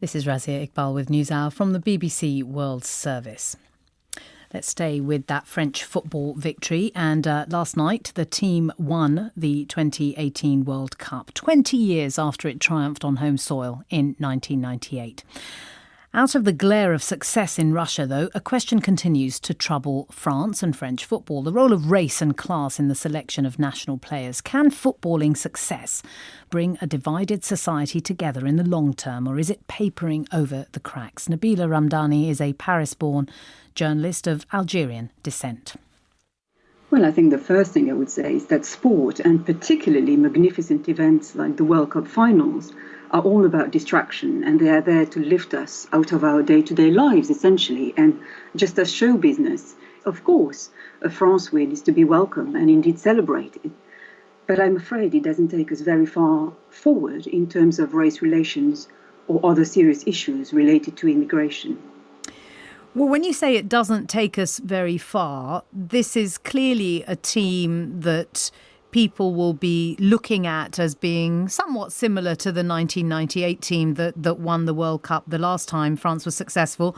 This is Razia Iqbal with NewsHour from the BBC World Service. Let's stay with that French football victory. And last night, the team won the 2018 World Cup, 20 years after it triumphed on home soil in 1998. Out of the glare of success in Russia, though, a question continues to trouble France and French football: the role of race and class in the selection of national players. Can footballing success bring a divided society together in the long term, or is it papering over the cracks? Nabila Ramdani is a Paris-born journalist of Algerian descent. Well, I think the first thing I would say is that sport, and particularly magnificent events like the World Cup finals, are all about distraction, and they are there to lift us out of our day-to-day lives, essentially. And just as show business, of course, a France win is to be welcome and indeed celebrated. But I'm afraid it doesn't take us very far forward in terms of race relations or other serious issues related to immigration. Well, when you say it doesn't take us very far, this is clearly a team that people will be looking at as being somewhat similar to the 1998 team that won the World Cup the last time France was successful.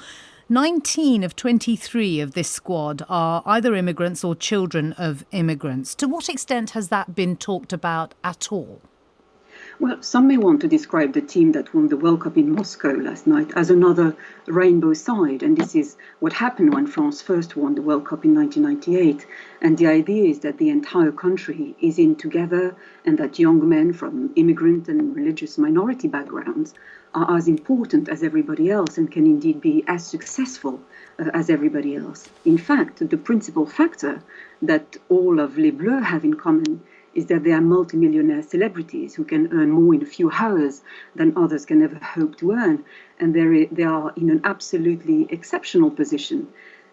19 of 23 of this squad are either immigrants or children of immigrants. To what extent has that been talked about at all? Well, some may want to describe the team that won the World Cup in Moscow last night as another rainbow side. And this is what happened when France first won the World Cup in 1998. And the idea is that the entire country is in together, and that young men from immigrant and religious minority backgrounds are as important as everybody else and can indeed be as successful as everybody else. In fact, the principal factor that all of Les Bleus have in common is that they are multimillionaire celebrities who can earn more in a few hours than others can ever hope to earn. And they are in an absolutely exceptional position,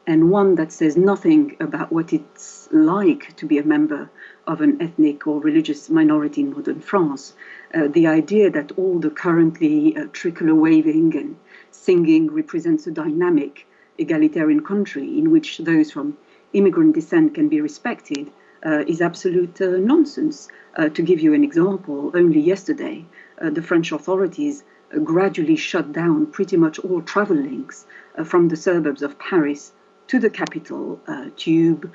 and one that says nothing about what it's like to be a member of an ethnic or religious minority in modern France. The idea that all the currently tricolour waving and singing represents a dynamic, egalitarian country in which those from immigrant descent can be respected is absolute nonsense. To give you an example, only yesterday, the French authorities gradually shut down pretty much all travel links from the suburbs of Paris to the capital. Tube,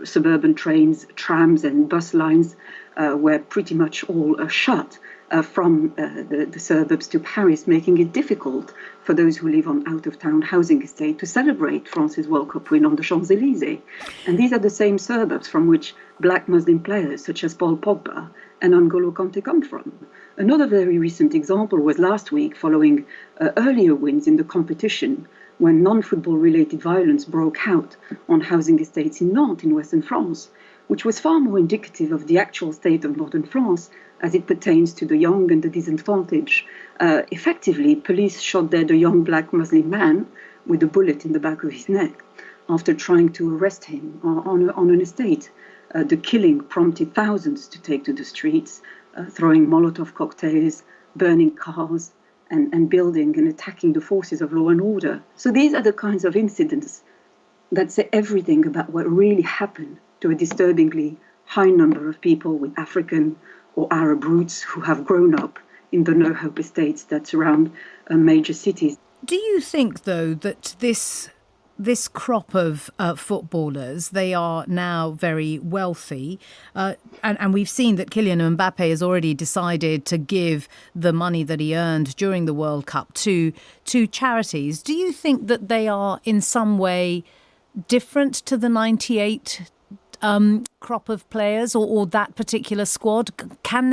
suburban trains, trams and bus lines were pretty much all shut from the suburbs to Paris, making it difficult for those who live on out-of-town housing estate to celebrate France's World Cup win on the Champs-Élysées. And these are the same suburbs from which black Muslim players such as Paul Pogba and N'Golo Kanté come from. Another very recent example was last week, following earlier wins in the competition, when non-football related violence broke out on housing estates in Nantes in western France, which was far more indicative of the actual state of modern France as it pertains to the young and the disadvantaged. Effectively, police shot dead a young black Muslim man with a bullet in the back of his neck after trying to arrest him on an estate. The killing prompted thousands to take to the streets, throwing Molotov cocktails, burning cars, and building and attacking the forces of law and order. So these are the kinds of incidents that say everything about what really happened to a disturbingly high number of people with African or Arab roots who have grown up in the no-hope estates that surround major cities. Do you think, though, that this crop of footballers, they are now very wealthy, and we've seen that Kylian Mbappe has already decided to give the money that he earned during the World Cup to charities. Do you think that they are in some way different to the 98 crop of players or that particular squad? Can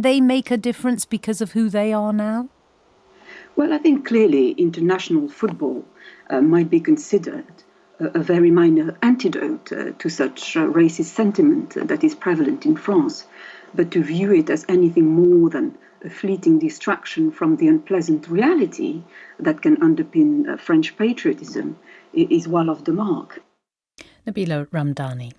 they make a difference because of who they are now? Well, I think clearly international football might be considered a very minor antidote to such racist sentiment that is prevalent in France. But to view it as anything more than a fleeting distraction from the unpleasant reality that can underpin French patriotism is well off the mark. Nabila Ramdani.